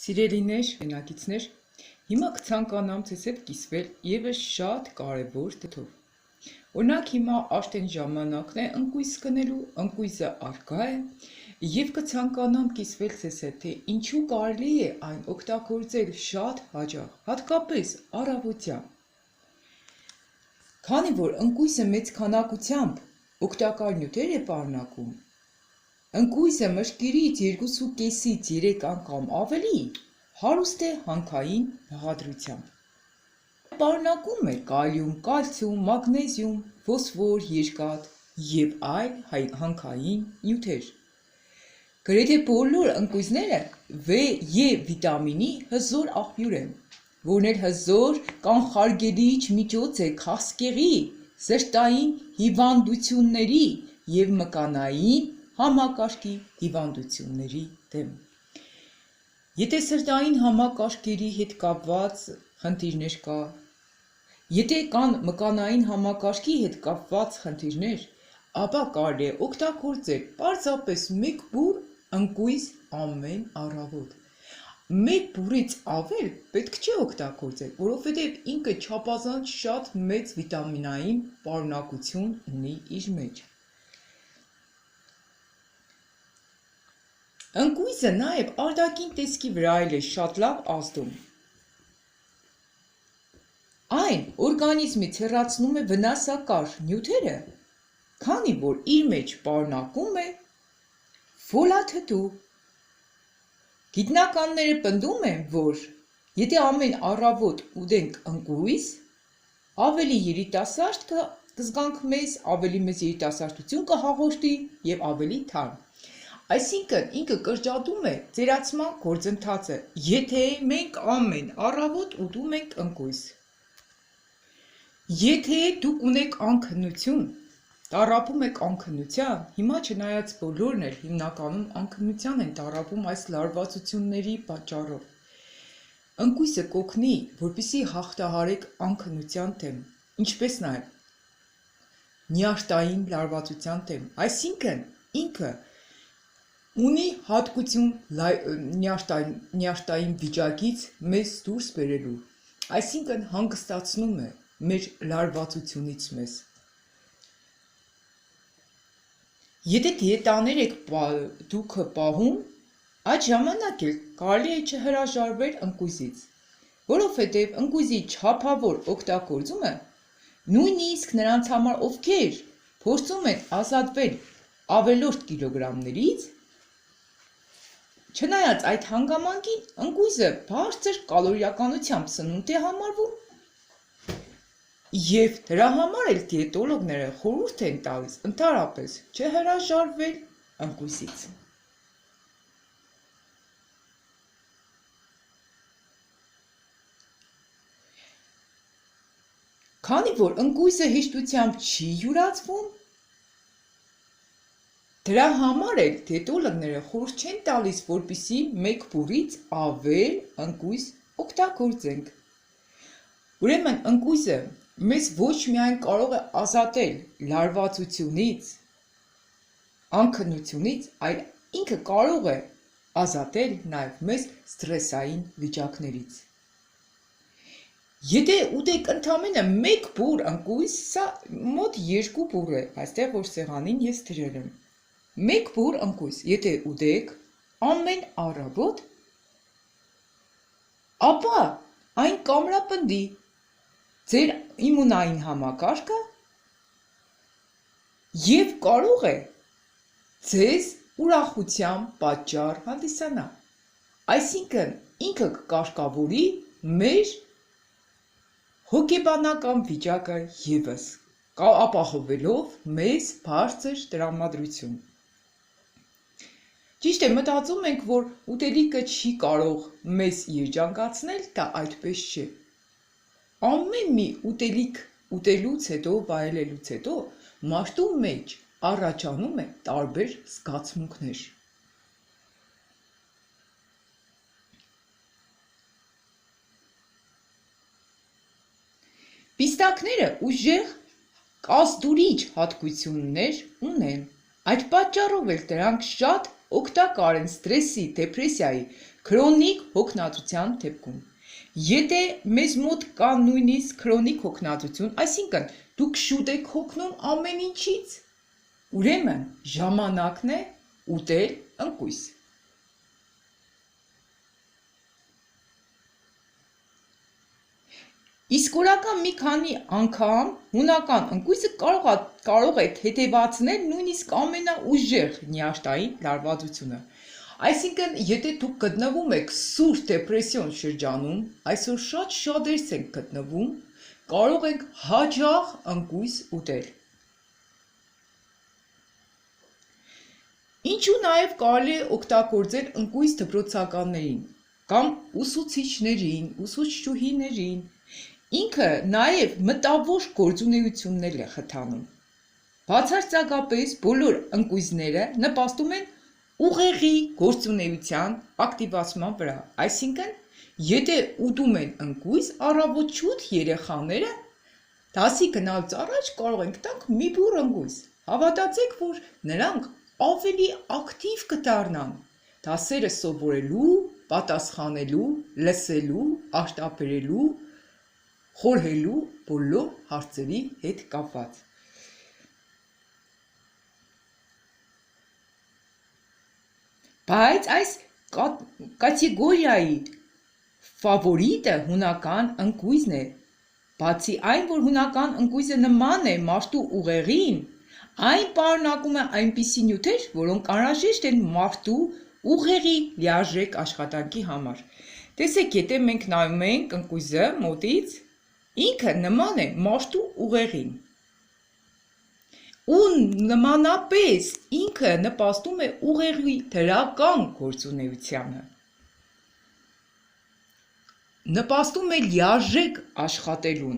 Սիրելիներ, մենակիցներ, հիմա կցանկանամ ձեզ հետ կիսվել ևս շատ կարևոր թեթով։ Օրինակ հիմա արդեն ժամանակն է ընկույզ կնելու, ընկույզը առկա է, և կցանկանամ կիսվել ձեզ հետ, թե ինչու կարելի է այն օգտագործել շատ հաճախ, հատկապես առավոտյան։ Քանի որ ընկույզը մեծ քանակությամբ օգտակար նյութեր է պարունակում, ընկույզը մշկիրից 2,5-ից 3 անգամ ավելի հարուստ է հանքային բաղադրությամբ։ Պարունակում է կալիում, կալցիում, մագնեզիում, ֆոսֆոր, երկաթ և այլ հանքային նյութեր։ Գրեթե բոլոր ընկույզները V և վիտամինի հզոր աղբյուր են, որն էլ հզոր կանխարգելիչ միջոց է քաղցկեղի, սրտային հիվանդությունների և մկանային համակարգի հիվանդությունների դեմ։ Եթե սրտային համակարգերի հետ կապված խնդիրներ կա, եթե կան մկանային համակարգի հետ կապված խնդիրներ, ապա կարելի է օգտագործել պարզապես մեկ բուռ ընկույզ ամեն առավոտ։ Մեկ բուռից ավել պետք չէ օգտագործել, որովհետև ինքը չափազանց շատ մեծ վիտամինային պարունակություն ունի իր մեջ։ Ընկույզը նաև արտաքին տեսքի վրա է շատ լավ ազդում։ Այն օրգանիզմից հեռացնում է վնասակար նյութերը, քանի որ իր մեջ պարունակում է ֆոլաթթու։ Գիտնականները պնդում են, որ եթե ամեն առավոտ ուտենք ընկույզ, ավելի երիտասարդ կզգանք մեզ, ավելի մեծ երիտասարդություն կհաղորդի և ավելի թարմ։ Այսինքն ինքը կրճատում է ծերացման գործընթացը, եթե մենք ամեն առավոտ ուտում ենք ընկույզ։ Եթե դուք ունեք անքնություն, տառապում եք անքնության, հիմա չնայած բոլորն էլ հիմնականում անքնության են տառապում այս լարվածությունների պատճառով, ընկույզը կօգնի, որպեսզի հաղթահարեք անքնության դեմ, ինչպես նաև նյարդային լարվածության դեմ, այսինքն ինքը ունի հատկություն նյարդային վիճակից մեզ դուրս բերելու, այսինքն հանգստացնում է մեր լարվածությունից մեզ։ Եթե դիետաներ եք դուք պահում, այդ ժամանակ էլ կարելի է չհրաժարվել ընկույզից, որովհետև ընկույզի չափավոր օգտագործումը նույնիսկ նրանց համար, ովքեր փորձում են ազատվել ավելորդ կիլոգրամներից, չնայած այդ հանգամանքին ընկույզը բարձր կալորիականությամբ սնունդ է համարվում և դրա համար էլ դիետոլոգները խորհուրդ են տալիս ընդհանրապես չհրաժարվել ընկույզից։ Քանի որ ընկույզը հեշտությամբ չի յուրացվում, դրա համար էլ դիետոլոգները խորհուրդ չեն տալիս, որպեսզի մեկ բուռից ավել ընկույզ օգտագործենք։ Ուրեմն ընկույզը մեզ ոչ միայն կարող է ազատել լարվածությունից, անքնությունից, այլ ինքը կարող է ազատել նաև մեզ սթրեսային վիճակներից։ Եթե ուտեք ընդամենը մեկ բուռ ընկույզ, սա մոտ 2 բուռ է, այստեղ որ սեղանին ես դրել եմ։ Մեկ բուռ ընկույզ, եթե ուտեք ամեն առավոտ, ապա այն կամրապնդի ձեր իմունային համակարգը և կարող է ձեզ ուրախության պատճառ հանդիսանա։ Այսինքն ինքը կկարգավորի մեր հոգեբանական վիճակը ևս, ապահովելով մեզ բարձր տրամադրություն։ Ճիշտ է, մտածում ենք, որ ուտելիքը չի կարող մեզ երջանկացնել, դա այդպես չէ։ Ամեն մի ուտելիք ուտելուց հետո, վայելելուց հետո մարդու մեջ առաջանում է տարբեր զգացմունքներ։ Պիստակները ուժեղ կազդուրիչ հատկություններ ունեն, այդ պատճառով էլ դրանք շատ օգտակար են սթրեսի, դեպրեսիայի, քրոնիկ հոգնածության դեպքում։ Եթե մեզ մոտ կա նույնիսկ քրոնիկ հոգնածություն, այսինքն դուք շուտ եք հոգնում ամեն ինչից, ուրեմն ժամանակն է ուտել ընկույզ։ Իսկորական մի քանի անգամ հունական ընկույզը կարող է թեթևացնել նույնիսկ ամենաուժեղ նյարդային լարվածությունը։ Այսինքն, եթե դուք գտնվում եք սուր դեպրեսիոն շրջանում, այսօր շատ շատերս ենք գտնվում, կարող ենք հաճախ ընկույզ ուտել։ Ինչու նաև կարելի է օգտագործել ընկույզ դպրոցականներին կամ ուսուցիչներին, ուսուցչուհիներին, ինքը նաև մտավոր գործունեություններ է խթանում։ Բացարձակապես բոլոր ընկույզները նպաստում են ուղեղի գործունեության ակտիվացման վրա, այսինքն, եթե ուտում են ընկույզ, առավոտ շուտ երեխաները դասի գնալուց առաջ կարող ենք տանք մի բուռ ընկույզ, հավատացեք, որ նրանք ավելի ակտիվ կդառնան դասերը սովորելու, պատասխանելու, լսելու, արտաբերելու, խորհելու բոլոր հարցերի հետ կապված։ Բայց այս կատեգորիայի ֆավորիտը հունական ընկույզն է, բացի այն, որ հունական ընկույզը նման է մարդու ուղեղին, այն պարունակում է այնպիսի նյութեր, որոնք անհրաժեշտ են մարդու ուղեղի լիարժեք աշխատանքի համար։ Տեսեք, եթե մենք նայում ենք ընկույզը մոտից, ինքը նման է մարդու ուղեղին։ Ու նմանապես ինքը նպաստում է ուղեղի դրական գործունեությանը։ Նպաստում է լիարժեք աշխատելուն։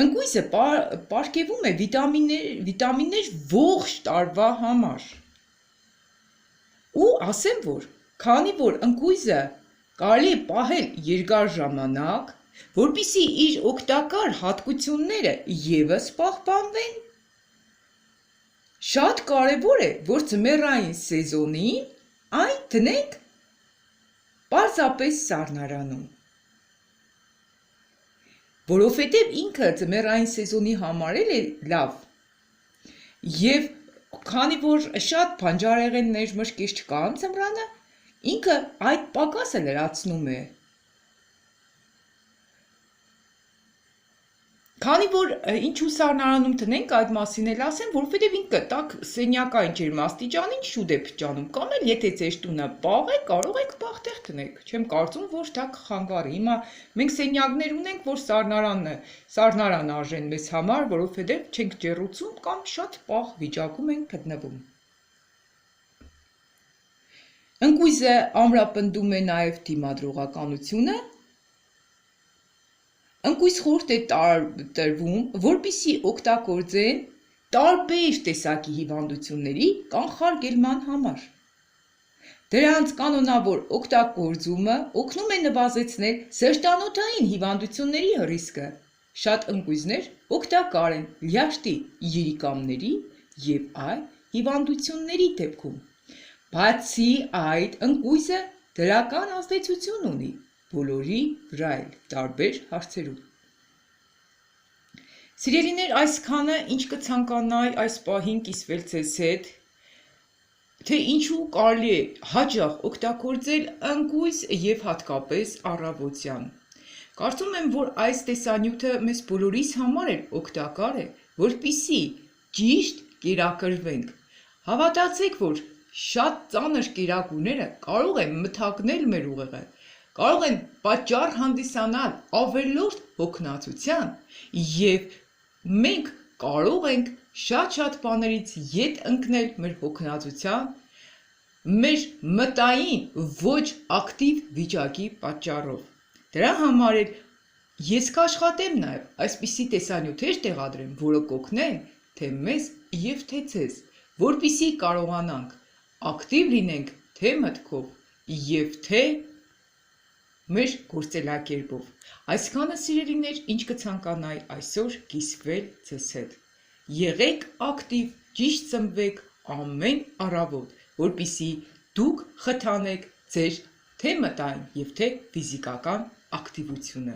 Ընկույզը պարգևում է վիտամիններ ողջ տարվա համար։ Ու ասեմ, որ քանի որ ընկույզը կարելի է պահել երկար ժամանակ, որպեսզի իր օգտակար հատկությունները ևս պահպանվեն, շատ կարևոր է, որ ձմեռային սեզոնին այն դնենք պարզապես սառնարանում։ Որովհետև ինքը ձմեռային սեզոնի համար է լավ, և քանի որ շատ բանջարեղեններ մրգեր չկան ձմռանը, ինքը այդ պակասը լրացնում է։ Քանի որ ինչու սառնարանում տնենք, այդ մասին էլ ասեմ, որովհետև ինքը տաք սենյակային ջերմաստիճանին շուտ է փճանում, կամ էլ եթե ձեր տունը պաղ է, կարող եք պաղ տեղ տնեք, չեմ կարծում, որ դա կխանգարի։ Հիմա մենք սենյակներ ունենք, որ սառնարան արժեն մեզ համար, որովհետև չենք ջեռուցում կամ շատ պաղ վիճակում ենք գտնվում։ Ընկույզը ամրապնդում է նաև դիմադրողականությունը։ Ընկույզ խորհուրդ է տրվում, որպեսզի օգտագործեն տարբեր տեսակի հիվանդությունների կանխարգելման համար։ Դրանց կանոնավոր օգտագործումը օգնում է նվազեցնել սրտանոթային հիվանդությունների ռիսկը։ Շատ ընկույզներ օգտակար են լյարդի, երիկամների և այլ հիվանդությունների դեպքում։ Բացի այդ, ընկույզը դրական ազդեցություն ունի բոլորի վրա էլ տարբեր հարցերում։ Սիրելիներ, այսքանը ինչ կցանկանայի այս պահին կիսվել ձեզ հետ, թե ինչու կարելի է հաճախ օգտագործել ընկույզ և հատկապես առավոտյան։ Կարծում եմ, որ այս տեսանյութը մեզ բոլորիս համար էլ օգտակար է, որպեսզի ճիշտ կերակրվենք։ Հավատացեք, որ շատ ծանր կերակուրները կարող են մթագնել մեր ուղեղը, կարող են պատճառ հանդիսանալ ավելորդ հոգնածության և մենք կարող ենք շատ բաներից ետ ընկնել մեր հոգնածության, մեր մտային ոչ ակտիվ վիճակի պատճառով։ Դրա համար էլ ես կաշխատեմ նաև այսպիսի տեսանյութեր տեղադրեմ, որը կօգնեն թե մեզ և թե ձեզ, որպեսզի կարողանանք ակտիվ լինենք թե մտքով և թե մեր գործելակերպով։ Այսքանը սիրելիներ, ինչ կցանկանայի այսօր կիսվել ձեզ հետ։ Եղեք ակտիվ, ճիշտ ծնվեք, ամեն առավոտ, որպիսի դուք խթանեք ձեր թե մտային և թե ֆիզիկական ակտիվությունը։